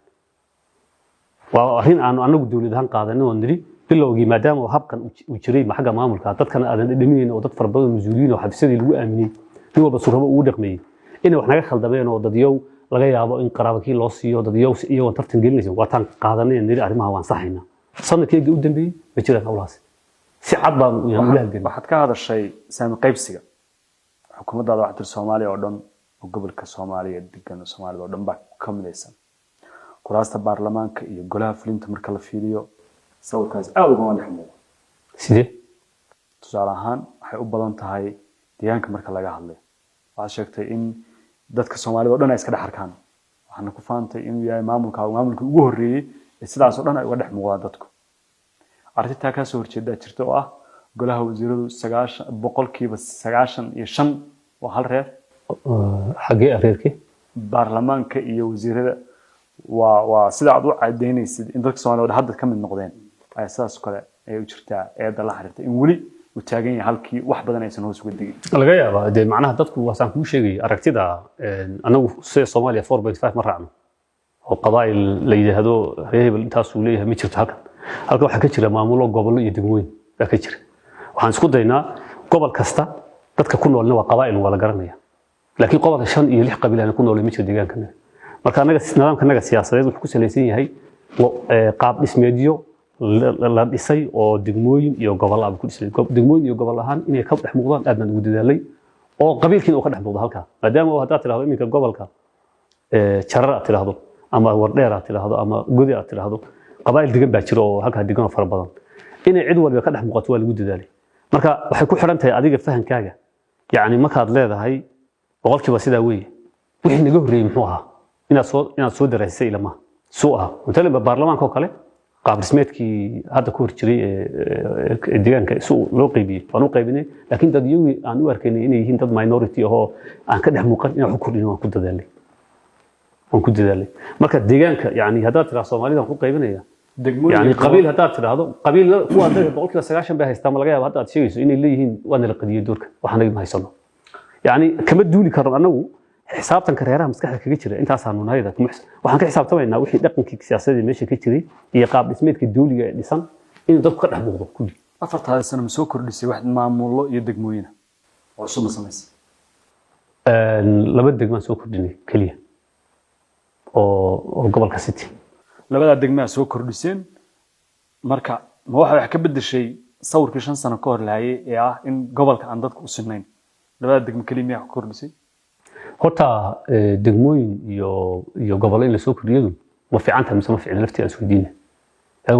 S2: waa arrin aan anagu dawlad ahaan qaadanay oo niri bilowgii maadaama habkan uu jiray maxaga maamulka dadkana aadan dhimin oo dad farbadan mas'uuliyiin oo xabsadii lagu aaminay nin walba suraba uu dhaqmay in wax naga khaldameen oo dadyow laga yaabo in qaraabakii loo siiyo dadyow iyo tartan gelinaysa waa tan qaadanay niri arrimaha waan saxayna sanadkii u dambeeyay ma jiraan hawlaas si cad baan u yahay
S1: waxaad ka hadashay saami qaybsiga xukuumadda waxaa Soomaaliya oo dhan oo gobolka Soomaaliya degan Soomaalida oo dhan baa ka midaysan kuraasta baarlamaanka iyo golaha fulinta marka la fiiriyo sawirkaas aad uga wanaagsan
S2: sidee
S1: tusaale ahaan waxay u badan tahay deegaanka marka laga hadlayo waxaad sheegtay in dadka Soomaalida oo dhan ay iska dhex arkaan waxaana ku faantay inuu yahay maamulka ugu horreeyay sidaas oo dhan ay uga dhex muuqdaan dadku arrinta ka soo horjeeda jirta oo ah golaha wasiiradu 95% waa hal reer
S2: xagee reerkii
S1: baarlamaanka iyo wasiirada waa sida aad u cadeynaysid in dadka Soomaaliyeed hadda ka mid noqdeen ay saas kale ay u jirtaa eeda la xiriirta in wali uu taagan yahay halkii wax badan aysan hoos uga digin
S2: laga yaabaa de macnaha dadku waxaan ku sheegay aragtida anagu Soomaaliya 4.5 ma raacno oo qabaa'il la yiraahdo reebel intaas uu leeyahay ma jirto halka waxa ka jira maamulo gobol iyo degmooyin ka jira waxaan isku daynaa gobol kasta dadka ku noolna waa qabaa'il wala garanaya laakiin gobolka 5 iyo 6 qabiilana ku nool ma jiro deegaankana marka anaga nidaamkanaga siyaasadeed wuxuu ku saleysan yahay qaab dhismeedyo la dhisay oo degmooyin iyo gobol ah ku dhisay degmooyin iyo gobol ahaan inay ka dhex muuqdaan aad baan ugu dadaalay oo qabiilkiina uu ka dhex muuqdo halka maadaama hadda tiraahdo iminka gobolka jarar aad tiraahdo ama wardheer aad tiraahdo ama gudi aad tiraahdo qabaa'il degan baa jira oo halka degan fara badan inay cid walba ka dhex muuqato waa lagu dadaalay marka waxay ku xiran tahay adiga fahankaaga yani markaad leedahay boqolkiiba sidaa weeye wixii naga horreeyay muxuu ahaa inaad soo daraysay ilama soo aha inta baarlamaanka oo kale qaab dhismeedkii hadda ku hor jiray deegaanka si loo qaybiyay waan u qaybinay laakiin dad iyagu aan u arkaynay inay yihiin dad minority oo aan ka dhex muuqan inaan ku kordhin waan ku dadaalay marka deegaanka yani haddaad tiraahdo Soomaalida ku qaybinaya يعني قبيل هدات تراهدو قبيل kuwa dadka boqolkiiba 90 bay haystaan laga yaabo hadda aad sheegayso inay leeyihiin waana la qadiyay doorka waxaan ma haysano yani kama duuli karno anagu xisaabtan kareeraha maskaxda kaga jira intaas aanu nahayda waxaan ka xisaabtamaynaa wixii dhaqankii siyaasadeed meesha ka jiray iyo qaab dhismeedka dawliga ee dhisan in dadku ka dhex muuqdo kulli
S1: afartaada sano ma soo kordhisay wax maamulo iyo degmooyin oo soo sameysay
S2: laba degmo soo kordhinay kaliya oo gobolka City
S1: labada degmo soo kordhiseen marka ma waxa ka bedeshay sawirkii 5 sano ka hor lahaayay ee ah in gobolka aan dadku u sinayn labada degmo kaliya ku kordhisay
S2: horta degmooyin iyo gobol in la soo kordhiyo ma fiicanta mise ma fiicna laftii aan soo diinay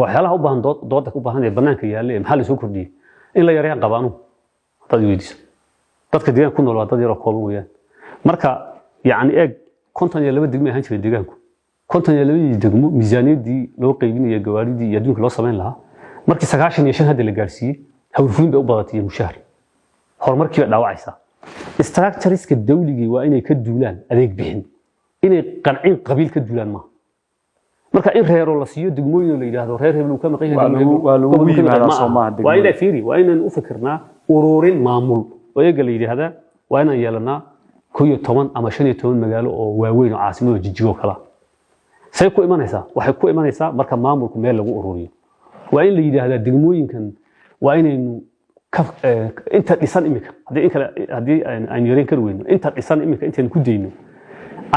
S2: waxyaalaha u baahan dooda u baahan ee banaanka yaalla maxaa la soo kordhiyay in la yareeyaan qabaanu dad weydiiso dadka deegaanka ku nool waa dad yar oo kooban weeyaan marka yani eeg 52 degmo ahaan jiray deegaanku 52 degmo miisaaniyadii loo qaybinayay gawaaridii iyo adduunka loo sameyn lahaa markii 95 hadda la gaarsiiyay hawlfulin bay u badatay mushahar horumarkii dhaawacaysa structureska dawliga waa inay ka duulaan adeeg bixin inay qancin qabiil ka duulaan ma marka in reero la siiyo degmooyin la yiraahdo reer hebel uu ka maqan yahay
S1: waa lagu yimaada Soomaaliya
S2: waa inay fiiri waa inaan u fikirnaa ururin maamul oo iyaga la yiraahdo waa inaan yeelanaa 11 ama 15 magaalo oo waaweyn oo caasimado jijigo kala say ku imanaysaa waxay ku imanaysaa marka maamulku meel lagu ururiyo waa in la yiraahdo degmooyinkan waa inaynu inta dhisan imika hadii aan yareen kar weyno inta dhisan imika intaan ku deyno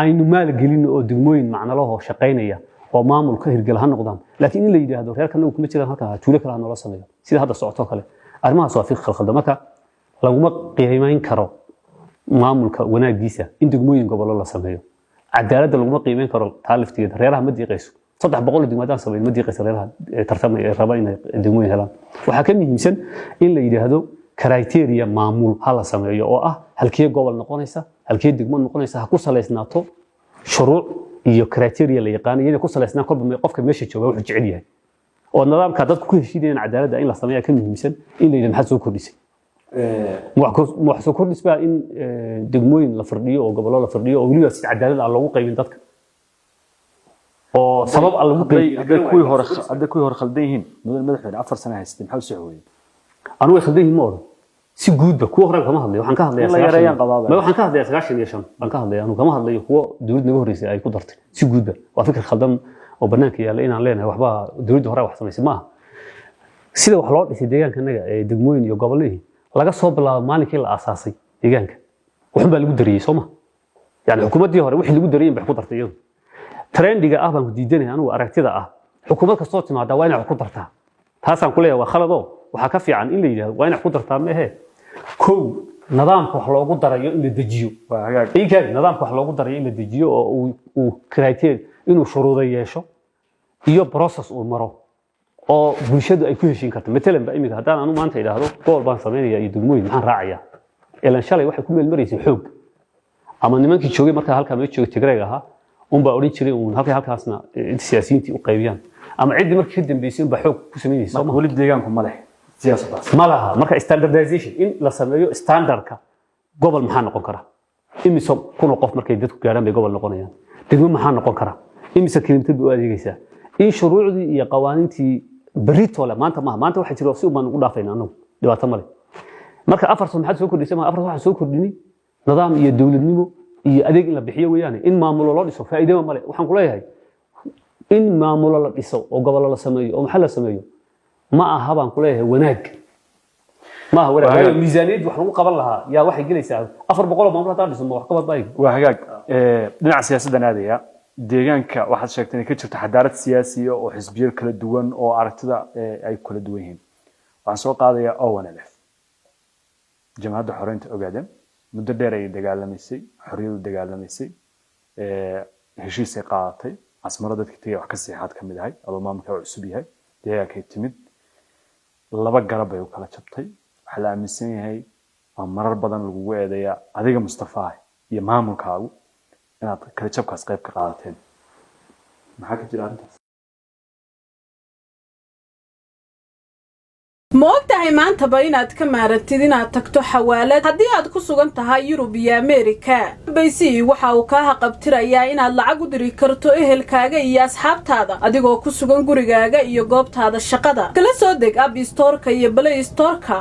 S2: aynu maal gelino oo degmooyin macnalaho shaqeynaya oo maamul ka hirgal ha noqdaan laakiin in la yiraahdo reerkana kuma jiraan halka tuulo kala nolol sameeyo sida hadda socoto kale arrimahaas waa fiqh khaldan marka laguma qiimeyn karo maamulka wanaagiisa in degmooyin gobollo la sameeyo cadaaladda laguma qiimeyn karo taaliftigeeda reeraha ma diiqayso 300 degmadaan sameeyay ma diiqayso reeraha tartamay raba in degmooyin helaan waxa ka muhiimsan in la yiraahdo criteria maamul hala sameeyo oo ah halkee gobol noqonaysa halkee degmo noqonaysa ha ku saleysnaato shuruuc iyo criteria la yaqaan ku saleysnaa kolba qofka meesha jooga wuxuu jecel yahay oo nidaamka dadku ku heshiinayaan cadaaladda in la sameeyo ka muhiimsan in la yiraahdo maxaa soo kordhisay wax soo kordhisbaa in degmooyin la fardhiyo oo gobollo la fardhiyo oo waliba si cadaalad ah loogu qaybin dadka oo sabab aan lagu qaybin
S1: hadda kuwii hore khaldan yihiin madaxweyne 4 sano haystay maxaa soo hooyay
S2: anu way khaldan yihiin ma oran si guudba kuwa hore kama hadlayo waxaan ka hadlayaa waxaan ka hadlayaa 95 baan ka hadlayaa anu kama hadlayo kuwa dawladda naga horeysay ay ku dartay si guudba waa fikir khaldan oo banaanka yaala inaan leenahay waxba dawladda hore wax samaysay ma sida wax loo dhisay deegaankanaga ee degmooyin iyo gobolladii laga soo bilaabo maalinkii la aasaasay deegaanka waxan baa lagu dariyay Soomaa yani xukuumadii hore wixii lagu dariyay bay ku dartay iyadu trendiga ah baan ku diidanay anigu aragtida ah xukuumad kastoo timaada waa inay wax ku dartaa taasaan ku leeyahay waa khalado waxa ka fiican in la yiraahdo waa inay wax ku dartaa ma ahe kow nidaamka wax loogu darayo in la dejiyo waa hagaag nidaamka wax loogu darayo in la dejiyo oo uu criteria inuu shuruudo yeesho iyo process uu maro oo bulshadu ay ku heshiin karto matalan ba imiga hadaan anu maanta ilaahdo gool baan sameeynaya iyo degmooyin maxaan raacaya ilan shalay waxay ku meel mareysay xoog ama nimankii joogay marka halka ma joogay Tigreeg ahaa baa oran jiray halkaasna siyaasiyiintii u qaybiyaan ama cid markii ka dambeysay baa xoog ku sameeyay
S1: marka wali deegaanku ma leh siyaasaddaas
S2: ma laha marka standardization in la sameeyo standardka gobol maxaa noqon kara imiso kuna qof markay dadku gaaraan bay gobol noqonayaan degmo maxaa noqon kara imiso kilomitir u adeegaysaa in shuruucdii iyo qawaaniintii بريتولا ما أنت واحد يروح سوق ما نقول دافعين عنه دبعت مالي مركب أفرس ما حد سوكر يسمى أفرس واحد سوكر ديني نظام يدول النمو يأديك إلا بحية وياني إن ما مول الله يسوي فائدة ما مالي وحن كلها هاي إن ما مول الله يسوي أو قبل الله سميه أو محل سميه ما أهبان كلها وناك ما هو ولا ميزانية وحنا قبل لها يا واحد جلس أفر بقوله ما مول تارجس ما قبل بايق
S1: وحاجة نوع سياسة هذه deegaanka waxaad sheegtay inay ka jirto xadaarad siyaasiya oo xisbiyo kala duwan oo aragtida ay kala duwan yihiin waxaan soo qaadayaa ONLF jamhadda xoreynta ogaadeen muddo dheer ay dagaalamaysay xorriyadu dagaalamaysay heshiis ay qaadatay asmaro dadka tagay wax ka siixaad ka mid ahay adoo maamulka uu cusub yahay deegaankay timid laba garab ay u kala jabtay waxa la aaminsan yahay oo marar badan lagu eedeeyaa adiga Mustafa iyo maamulkaagu inaad kala jabkaas qayb ka qaadateen maxaa ka jira arrintaas
S3: ma ogtahay maantaba inaad ka maarantid inaad tagto xawaalad haddii aad ku sugan tahay Yurub iyo Ameerika baysi waxa uu ka haqabtirayaa inaad lacag u diri karto ehelkaaga iyo asxaabtaada adigoo ku sugan gurigaaga iyo goobtaada shaqada kala soo deg App Store-ka iyo Play Store-ka